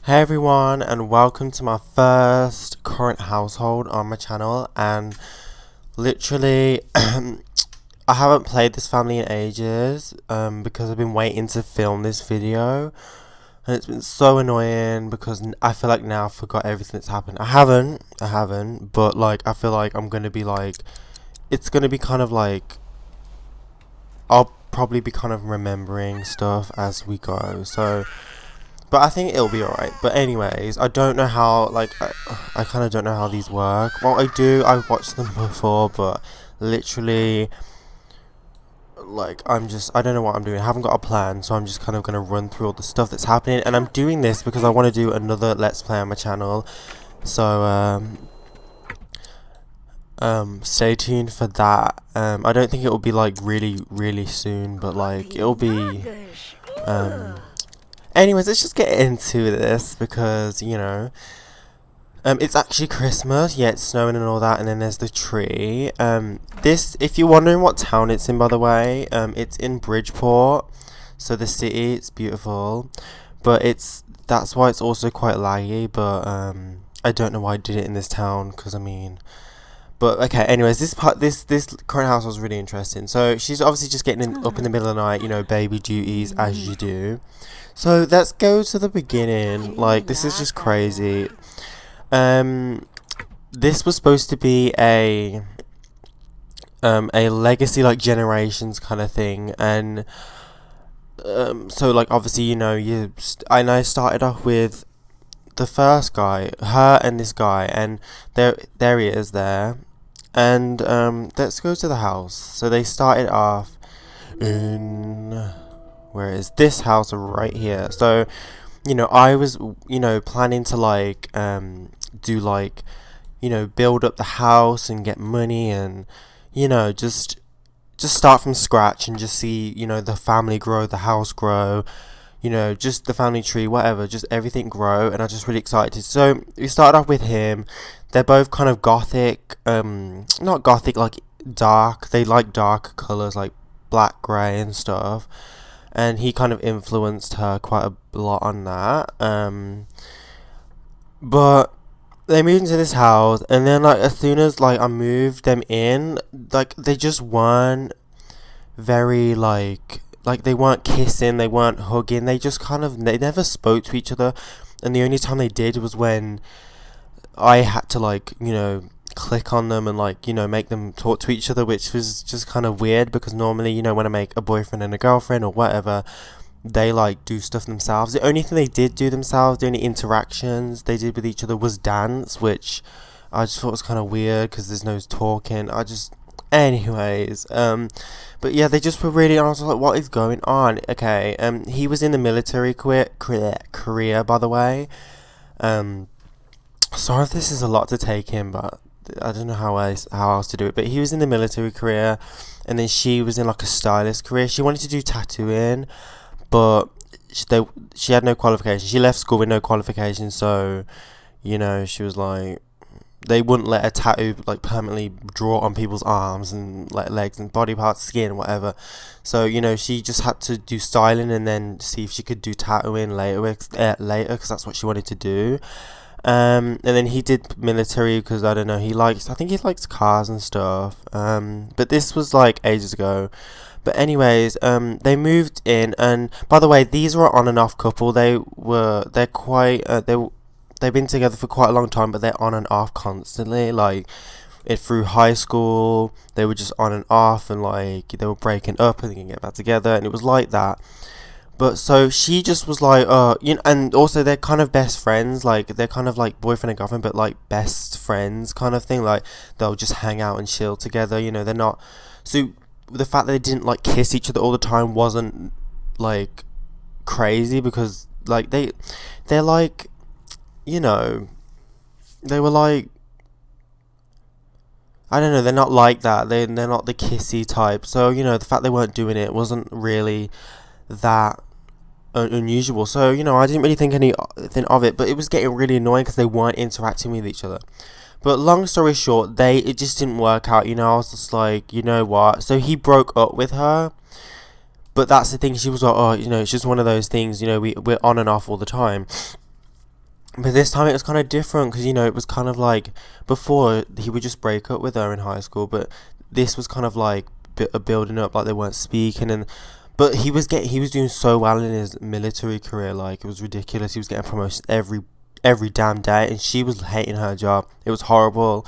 Hey everyone, and welcome to my first current household on my channel. And literally I haven't played this family in ages because I've been waiting to film this video, and it's been so annoying because I feel like now I forgot everything that's happened. I haven't, but like I feel like I'm gonna be like, it's gonna be kind of like, I'll probably be kind of remembering stuff as we go, so but I think it'll be alright. But anyways, I don't know how, like, I kind of don't know how these work. Well, I do, I've watched them before, but literally, like, I don't know what I'm doing. I haven't got a plan, so I'm just kind of going to run through all the stuff that's happening. And I'm doing this because I want to do another Let's Play on my channel. So, stay tuned for that. I don't think it will be, like, really soon, but, like, it'll be, anyways, let's just get into this because, it's actually Christmas. Yeah, it's snowing and all that, and then there's the tree. This, if you're wondering what town it's in, by the way, it's in Bridgeport. So the city, it's beautiful, but that's why it's also quite laggy. But I don't know why I did it in this town, because I mean. But okay, anyways, this current house was really interesting. So she's obviously just getting up in the middle of the night, baby duties as you do. So let's go to the beginning. Like, this is just crazy. This was supposed to be a legacy, like, generations kind of thing, and so, like, obviously, I started off with the first guy, her and this guy, and there he is there. And let's go to the house. So they started off in, where is this house right here? So, I was, planning to, like, do, like, build up the house and get money and, just start from scratch and just see, the family grow, the house grow, just the family tree, whatever, just everything grow. And I'm just really excited. So we started off with him. They're both kind of gothic, not gothic, like dark. They like dark colors, like black, grey and stuff. And he kind of influenced her quite a lot on that. But they moved into this house, and then, like, as soon as, like, I moved them in, like, they just weren't very, like, they weren't kissing, they weren't hugging, they just kind of, they never spoke to each other. And the only time they did was when I had to, like, click on them and, like, make them talk to each other, which was just kind of weird because normally, when I make a boyfriend and a girlfriend or whatever, they, like, do stuff themselves. The only thing they did do themselves, the only interactions they did with each other was dance, which I just thought was kind of weird because there's no talking. Anyways, but yeah, they just were really honest. Like, what is going on? Okay, he was in the military career, by the way. Sorry if this is a lot to take in, but I don't know how else to do it. But he was in the military career, and then she was in, like, a stylist career. She wanted to do tattooing, but she had no qualifications. She left school with no qualifications, so she was like, they wouldn't let a tattoo, like, permanently draw on people's arms and, like, legs and body parts, skin, whatever. So she just had to do styling and then see if she could do tattooing later because that's what she wanted to do. And then he did military because, I don't know, I think he likes cars and stuff. But this was, like, ages ago. But anyways, they moved in, and by the way, these were an on and off couple. They've been together for quite a long time, but they're on and off constantly. Like, through high school, they were just on and off, and, like, they were breaking up and they can get back together, and it was like that. But so she just was like, and also they're kind of best friends. Like, they're kind of like boyfriend and girlfriend, but, like, best friends kind of thing. Like, they'll just hang out and chill together. They're not. So the fact that they didn't, like, kiss each other all the time wasn't, like, crazy because, like, they're like, they were like, I don't know, they're not like that. They're not the kissy type. So, the fact they weren't doing it wasn't really that unusual. So, I didn't really think anything of it, but it was getting really annoying because they weren't interacting with each other. But long story short, it just didn't work out. I was just like, you know what? So he broke up with her. But that's the thing. She was like, oh, it's just one of those things. We're on and off all the time. But this time it was kind of different because, you know, it was kind of like before he would just break up with her in high school, but this was kind of like a building up, like they weren't speaking, and but he was doing so well in his military career, like it was ridiculous. He was getting promotions every damn day, and she was hating her job. It was horrible.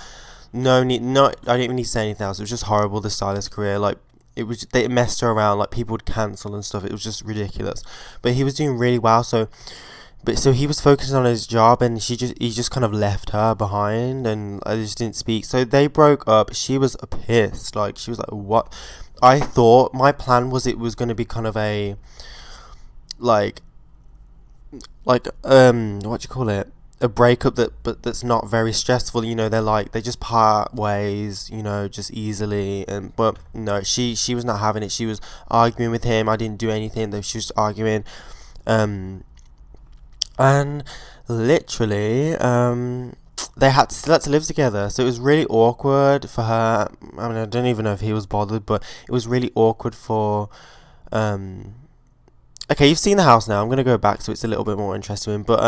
No need, no, I didn't even need to say anything else. It was just horrible. The stylist career, like it was, they messed her around. Like people would cancel and stuff. It was just ridiculous. But he was doing really well, so. But so he was focusing on his job, and he just kind of left her behind, and I just didn't speak. So they broke up. She was pissed. Like she was like, "What?" I thought my plan was it was going to be kind of a like what do you call it? A breakup that's not very stressful. You know, they just part ways. You know, just easily. And but no, she was not having it. She was arguing with him. I didn't do anything. Though she was arguing. And literally they had to live together, so it was really awkward for her. I mean, I don't even know if he was bothered, but it was really awkward for okay, you've seen the house now. I'm gonna go back so it's a little bit more interesting, but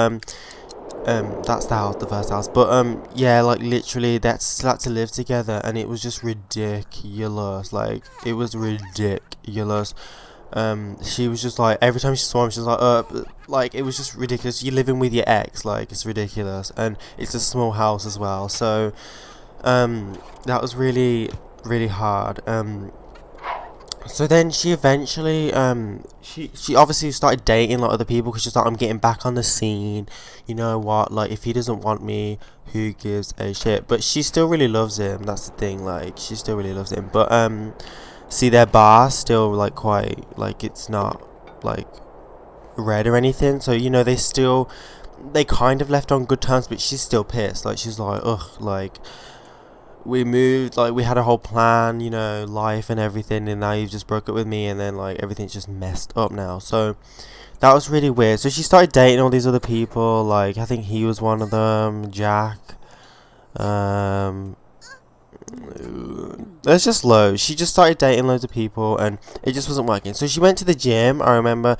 that's the house, the first house. But yeah, like literally they still had to live together, and it was just ridiculous. Like it was ridiculous. She was just like, every time she saw him, she was like it was just ridiculous. You're living with your ex, like it's ridiculous, and it's a small house as well. So, that was really, really hard. So then she eventually, she obviously started dating like other people because she's like, I'm getting back on the scene. You know what? Like if he doesn't want me, who gives a shit? But she still really loves him. That's the thing. Like she still really loves him. But see, their bar still like quite like it's not like red or anything. So you know they kind of left on good terms, but she's still pissed. Like she's like, ugh, like we moved, like we had a whole plan, you know, life and everything, and now you've just broke up with me, and then like everything's just messed up now. So that was really weird. So she started dating all these other people. Like I think he was one of them, Jack. There's just loads. She just started dating loads of people, and it just wasn't working. So she went to the gym. I remember.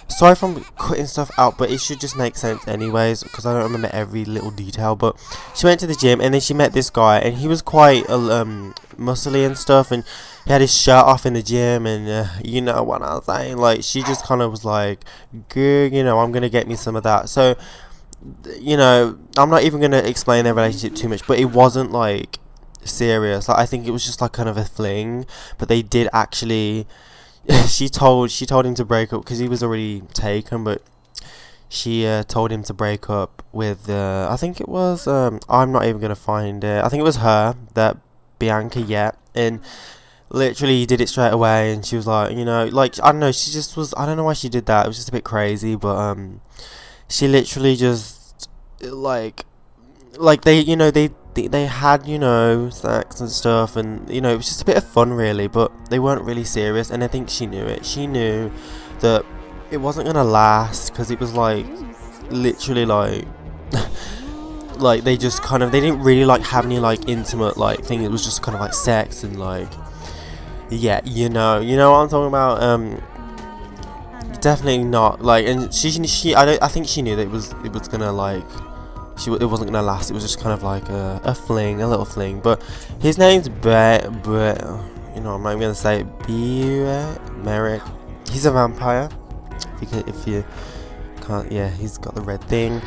Sorry if I'm cutting stuff out, but it should just make sense anyways, because I don't remember every little detail. But she went to the gym, and then she met this guy, and he was quite muscly and stuff, and he had his shirt off in the gym, and you know what I'm saying. Like she just kind of was like, good, you know, I'm gonna get me some of that. So you know, I'm not even gonna explain their relationship too much, but it wasn't like serious. Like I think it was just like kind of a fling, but they did actually she told him to break up because he was already taken, but she told him to break up with I think it was I'm not even gonna find it. I think it was her, that Bianca, yeah. And literally he did it straight away, and she was like, you know, like I don't know, she just was, I don't know why she did that. It was just a bit crazy, but she literally just like they, you know, they had, you know, sex and stuff, and you know it was just a bit of fun really, but they weren't really serious, and I think she knew it. She knew that it wasn't gonna last because it was like literally like like they just kind of, they didn't really like have any like intimate like thing. It was just kind of like sex and like, yeah, you know what I'm talking about. Definitely not like, and I think she knew that it was gonna like, it wasn't gonna last. It was just kind of like a fling, a little fling. But his name's you know, I'm not even gonna say it. Merrick. He's a vampire. If you can't, yeah, he's got the red thing.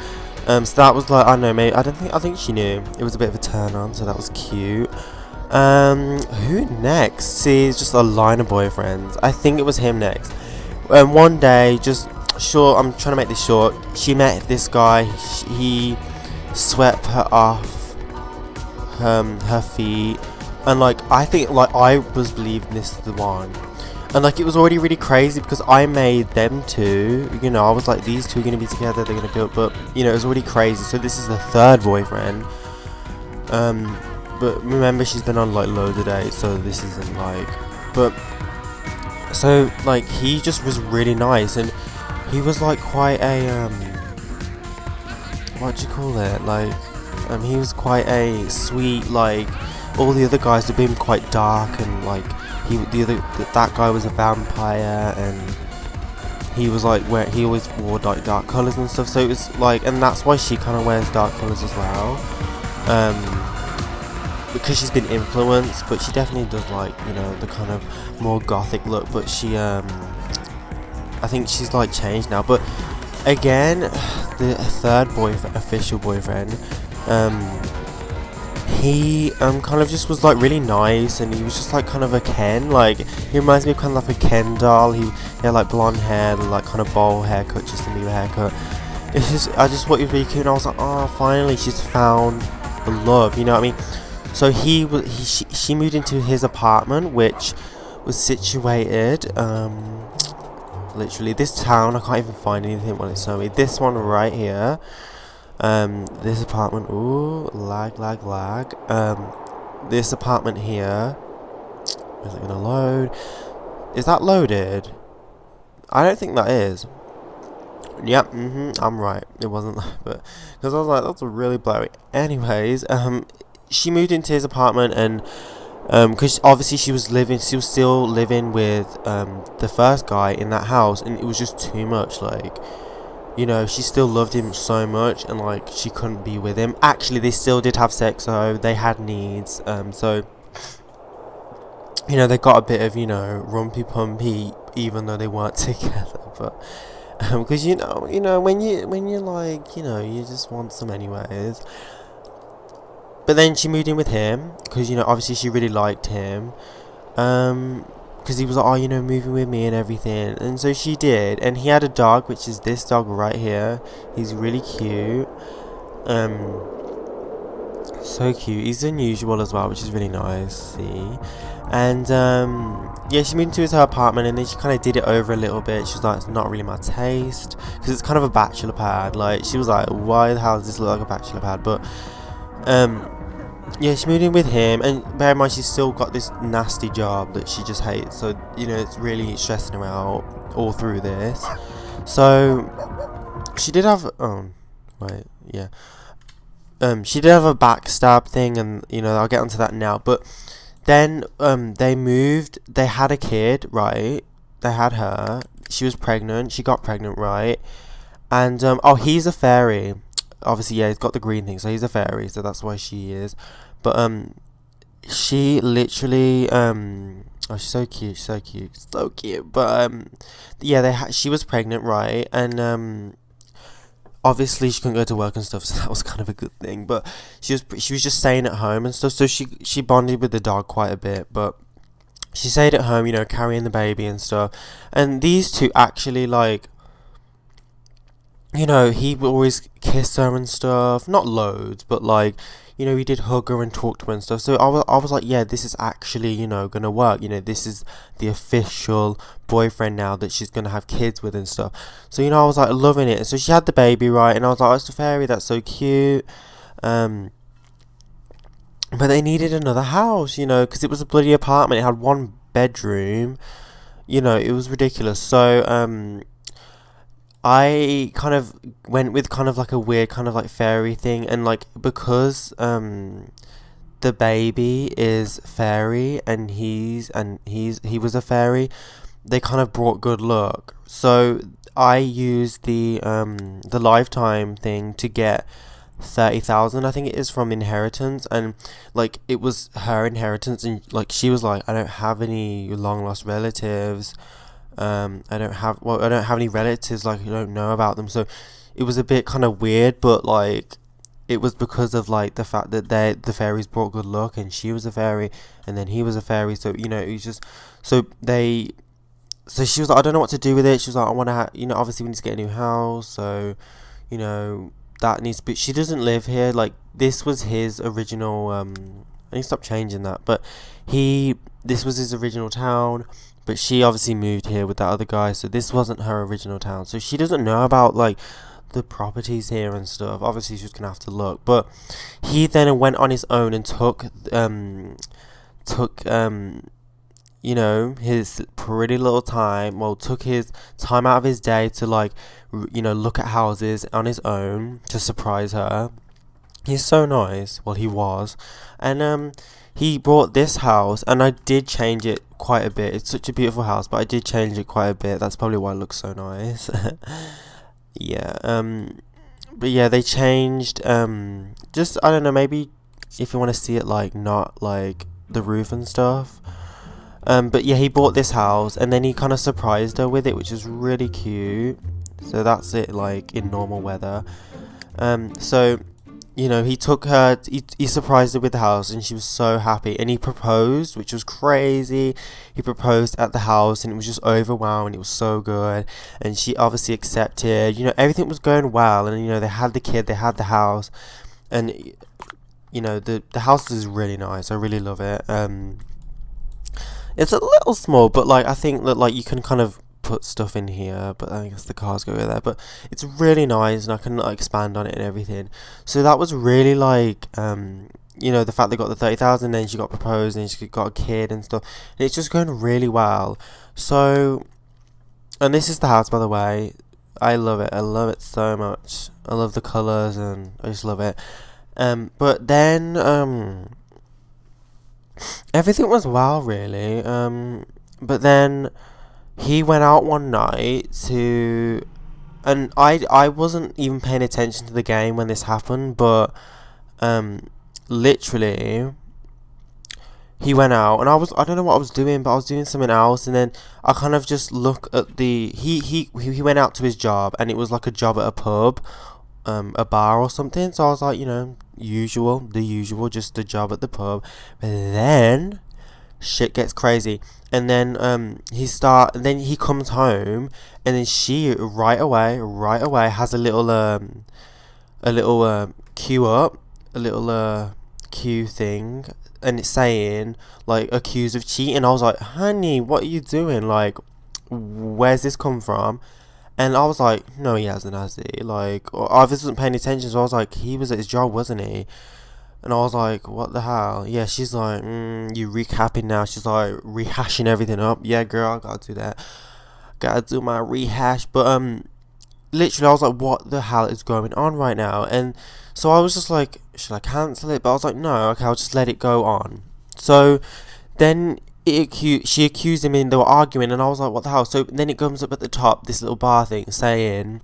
So that was like, I don't know, maybe I think she knew. It was a bit of a turn on, so that was cute. Who next? See, it's just a line of boyfriends. I think it was him next. One day, just short. I'm trying to make this short. She met this guy. He swept her off her feet, and like I think like I was believing this is the one, and like it was already really crazy because I made them two, you know, I was like, these two are gonna be together, they're gonna do it, but you know it was already crazy. So this is the third boyfriend, but remember she's been on like loads of dates, so this isn't like, but so like he just was really nice, and he was like quite a what do you call it, like he was quite a sweet, like all the other guys have been quite dark, and like that guy was a vampire, and he was like where he always wore like dark colours and stuff, so it was like, and that's why she kind of wears dark colours as well, because she's been influenced, but she definitely does like, you know, the kind of more gothic look, but she I think she's like changed now. But again, the third official boyfriend, he kind of just was like really nice, and he was just like kind of a Ken, like he reminds me of kind of like a Ken doll. He had like blonde hair, like kind of bowl haircut, just a new haircut. It's just, I just thought he was really cute, and I was like, oh, finally she's found the love, you know what I mean? So she moved into his apartment, which was situated literally this town. I can't even find anything when it's showing me. This one right here. This apartment. Ooh, lag. This apartment here. Is it gonna load? Is that loaded? I don't think that is. Yep. I'm right. It wasn't, but because I was like, that's really blurry. Anyways, she moved into his apartment, and because obviously she was still living with the first guy in that house, and it was just too much. Like, you know, she still loved him so much, and like she couldn't be with him. Actually, they still did have sex, so they had needs. So you know, they got a bit of, you know, rumpy pumpy, even though they weren't together. But because you know when you're like, you know, you just want some anyways. But then she moved in with him because, you know, obviously she really liked him. Because he was like, oh, you know, moving with me and everything. And so she did. And he had a dog, which is this dog right here. He's really cute. So cute. He's unusual as well, which is really nice. See? And, yeah, she moved into her apartment, and then she kind of did it over a little bit. She was like, it's not really my taste. Because it's kind of a bachelor pad. Like, she was like, why the hell does this look like a bachelor pad? But, yeah, she moved in with him, and bear in mind she's still got this nasty job that she just hates, so, you know, it's really stressing her out all through this. So she did have she did have a backstab thing, and, you know, I'll get onto that now. But then they moved, they had a kid, right? They had her, she was pregnant, she got pregnant, right? And oh, he's a fairy. Obviously, yeah, he's got the green thing, so he's a fairy, so that's why she is. But she literally oh, she's so cute. But yeah, she was pregnant, right? And obviously she couldn't go to work and stuff, so that was kind of a good thing. But she was just staying at home and stuff, so she bonded with the dog quite a bit. But she stayed at home, you know, carrying the baby and stuff. And these two actually, like, you know, he would always kiss her and stuff. Not loads, but like, you know, he did hug her and talk to her and stuff. So I was like, yeah, this is actually, you know, gonna work. You know, this is the official boyfriend now that she's gonna have kids with and stuff. So, you know, I was like loving it. And so she had the baby, right? And I was like, oh, it's a fairy, that's so cute. But they needed another house, you know, because it was a bloody apartment. It had one bedroom. You know, it was ridiculous. So, I kind of went with kind of like a weird kind of like fairy thing, and like because the baby is fairy and he was a fairy, they kind of brought good luck. So I used the lifetime thing to get 30,000, I think it is, from inheritance, and like it was her inheritance, and like she was like, I don't have any long lost relatives. I don't have any relatives, like, I don't know about them. So it was a bit kind of weird, but like it was because of like the fact that the fairies brought good luck, and she was a fairy and then he was a fairy. So, you know, it was just, so she was like, I don't know what to do with it. She was like, I want to you know, obviously we need to get a new house, so, you know, that needs to be, she doesn't live here. Like, this was his original I need to stop changing that, but this was his original town. But she obviously moved here with that other guy, so this wasn't her original town. So she doesn't know about like the properties here and stuff. Obviously she's gonna have to look. But he then went on his own and took you know, his pretty little time. Well, took his time out of his day to like, you know, look at houses on his own to surprise her. He's so nice. Well, he was, and he bought this house, and I did change it quite a bit. It's such a beautiful house, but I did change it quite a bit. That's probably why it looks so nice. Yeah. But yeah, they changed. Just I don't know. Maybe if you want to see it like not like the roof and stuff. But yeah, he bought this house, and then he kind of surprised her with it, which is really cute. So that's it, like in normal weather. So he took her, he surprised her with the house, and she was so happy. And he proposed, which was crazy. He proposed at the house, and it was just overwhelming. It was so good, and she obviously accepted. Everything was going well, and they had the kid, they had the house, and the house is really nice. I really love it. It's a little small, but like I think that like you can kind of put stuff in here, but I guess the cars go there. But it's really nice, and I can like expand on it and everything. So that was really like the fact they got the 30,000, then she got proposed, and she got a kid and stuff. And it's just going really well. So, and this is the house, by the way. I love it. I love it so much. I love the colours, and I just love it. But then everything was well, really. But then he went out one night and I wasn't even paying attention to the game when this happened, but literally he went out, and I don't know what I was doing, but I was doing something else, and then I kind of just look at he went out to his job, and it was like a job at a pub, a bar or something. So I was like, the usual, just a job at the pub. But then shit gets crazy, and then then he comes home, and then she right away has a little queue up, a little queue thing, and it's saying like accused of cheating. I was like, honey, what are you doing? Like, where's this come from? And I was like, no, he hasn't, has he? Like, I wasn't paying attention, so I was like, he was at his job, wasn't he? And I was like, what the hell? Yeah, she's like, you recapping now. She's like, rehashing everything up. Yeah, girl, I gotta do that. Gotta do my rehash. But, literally, I was like, what the hell is going on right now? And so I was just like, should I cancel it? But I was like, no, okay, I'll just let it go on. So then she accused him, and they were arguing, and I was like, what the hell? So then it comes up at the top, this little bar thing saying,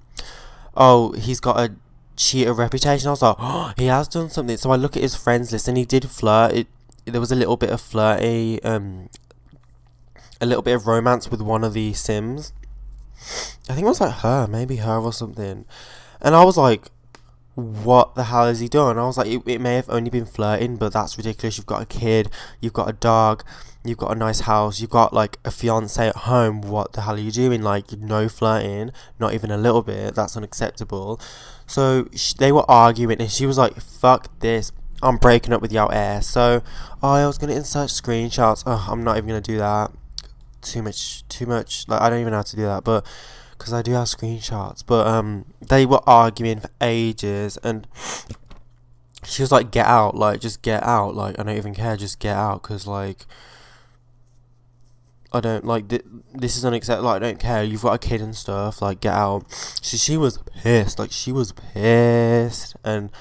oh, he's got a cheater reputation. I was like, oh, he has done something. So I look at his friends list, and he did flirt. There was a little bit of flirty, a little bit of romance with one of the Sims. I think it was like maybe her or something. And I was like, what the hell has he done? I was like, it may have only been flirting, but that's ridiculous. You've got a kid, you've got a dog, you've got a nice house, you've got like a fiance at home. What the hell are you doing? Like, no flirting, not even a little bit. That's unacceptable. So they were arguing, and she was like, fuck this, I'm breaking up with your ass. So I was gonna insert screenshots. I'm not even gonna do that. Too much. Like, I don't even know how to do that, but because I do have screenshots. But they were arguing for ages, and she was like, get out, like, just get out, like, I don't even care, just get out, because like, I don't like this is unacceptable. Like, I don't care, you've got a kid and stuff, like, get out. She was pissed, like, she was pissed. And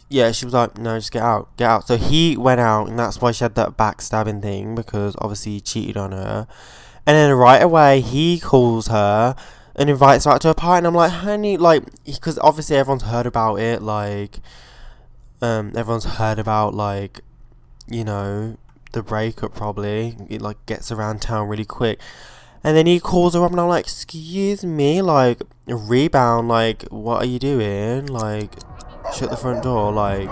yeah, she was like, no, just get out. So he went out, and that's why she had that backstabbing thing, because obviously he cheated on her. And then right away he calls her and invites her out to a party, and I'm like, honey, like, because obviously everyone's heard about it, like, everyone's heard about, like, the breakup. Probably it like gets around town really quick. And then he calls her up, and I'm like, excuse me, like, rebound, like, what are you doing? Like, shut the front door, like,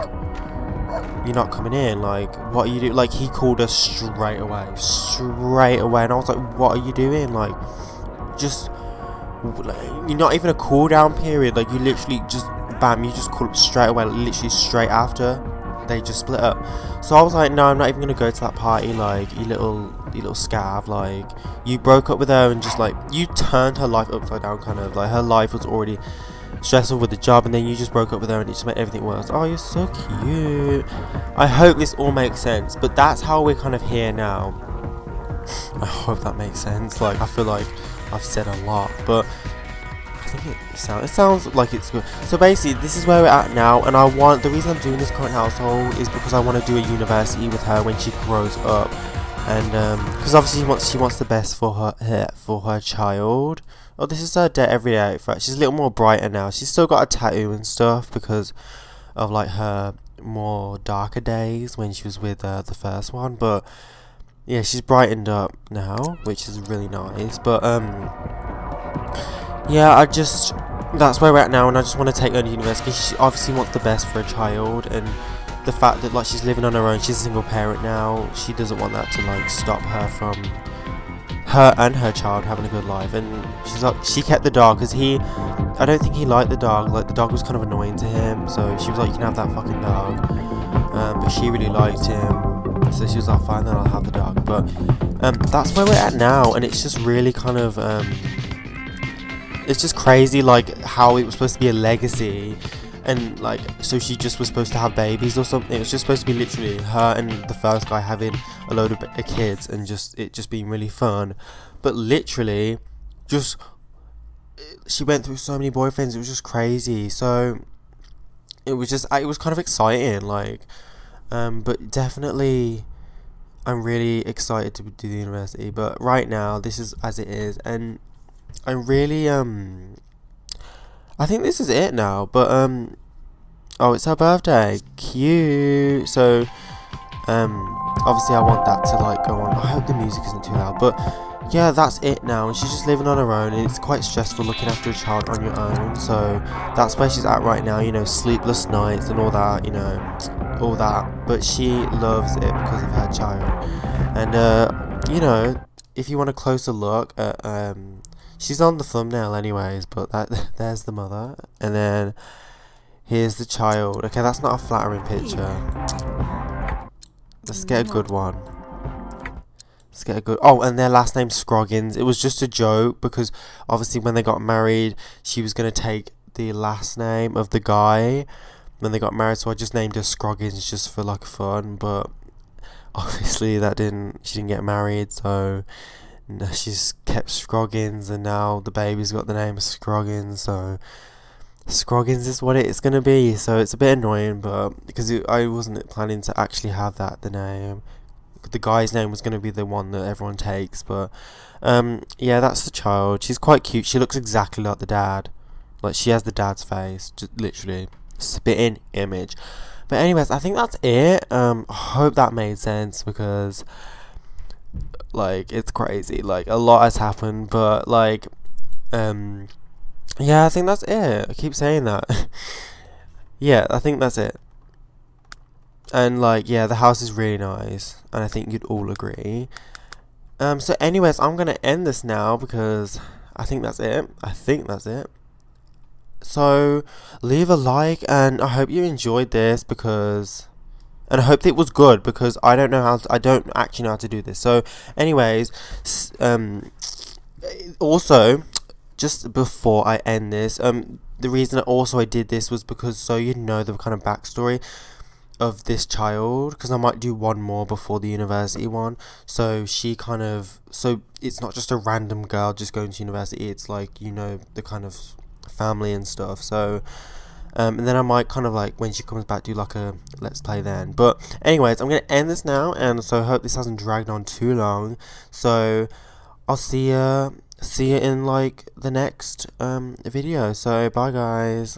you're not coming in, like, what are you doing? Like, he called her straight away, and I was like, what are you doing? Like, just, you're not even a cool down period, like, you literally just, bam, you just call it straight away, literally straight after they just split up. So I was like, no, I'm not even gonna go to that party, like, you little scav, like, you broke up with her, and just, like, you turned her life upside down, kind of, like, her life was already stressful with the job, and then you just broke up with her, and it just made everything worse. Oh, you're so cute. I hope this all makes sense, but that's how we're kind of here now. I hope that makes sense. Like, I feel like I've said a lot, but I think it sounds like it's good. So basically, this is where we're at now, and the reason I'm doing this current household is because I want to do a university with her when she grows up, and because obviously she wants the best for her child. Oh, this is her day every day. In fact, she's a little more brighter now. She's still got a tattoo and stuff because of like her more darker days when she was with the first one, but yeah, she's brightened up now, which is really nice. But yeah, that's where we're at now, and I just want to take her to university. She obviously wants the best for a child, and the fact that like she's living on her own, she's a single parent now, she doesn't want that to like stop her from her and her child having a good life. And she kept the dog because I don't think he liked the dog. Like, the dog was kind of annoying to him, so she was like, you can have that fucking dog. But she really liked him, so she was like, fine, then I'll have the dog. But that's where we're at now, and it's just really kind of it's just crazy, like how it was supposed to be a legacy, and like, so she just was supposed to have babies or something. It was just supposed to be literally her and the first guy having a load of kids and it just being really fun. But literally, just she went through so many boyfriends. It was just crazy. So it was kind of exciting, like, but definitely I'm really excited to do the university. But right now, this is as it is, and I'm really I think this is it now. But oh, it's her birthday. Cute. So obviously I want that to like go on. I hope the music isn't too loud. But yeah, that's it now. And she's just living on her own. It's quite stressful looking after a child on your own. So that's where she's at right now. You know, sleepless nights and all that. You know, all that. But she loves it because of her child. And you know, if you want a closer look at she's on the thumbnail anyways, but there's the mother, and then here's the child. Okay, that's not a flattering picture. Let's get a good one. Oh, and their last name's Scroggins. It was just a joke because obviously when they got married, she was going to take the last name of the guy when they got married, so I just named her Scroggins just for like fun. But obviously she didn't get married, so no, she's kept Scroggins, and now the baby's got the name of Scroggins, so Scroggins is what it's gonna be. So it's a bit annoying, but because I wasn't planning to actually have the name. The guy's name was gonna be the one that everyone takes, but yeah, that's the child. She's quite cute. She looks exactly like the dad. Like, she has the dad's face, just literally spitting image. But anyways, I think that's it. I hope that made sense because, like, it's crazy. Like, a lot has happened, but like, yeah, I think that's it. I keep saying that. Yeah, I think that's it. And like, yeah, the house is really nice, and I think you'd all agree. So anyways, I'm gonna end this now because I think that's it. So leave a like, and I hope you enjoyed this and I hope it was good because I don't actually know how to do this. So anyways, also, just before I end this, the reason I did this was because so you know the kind of backstory of this child, because I might do one more before the university one. So it's not just a random girl just going to university, it's like, you know, the kind of family and stuff. So and then I might kind of like, when she comes back, do like a let's play then. But anyways, I'm gonna end this now, and so I hope this hasn't dragged on too long. So I'll see you in like the next video. So bye guys.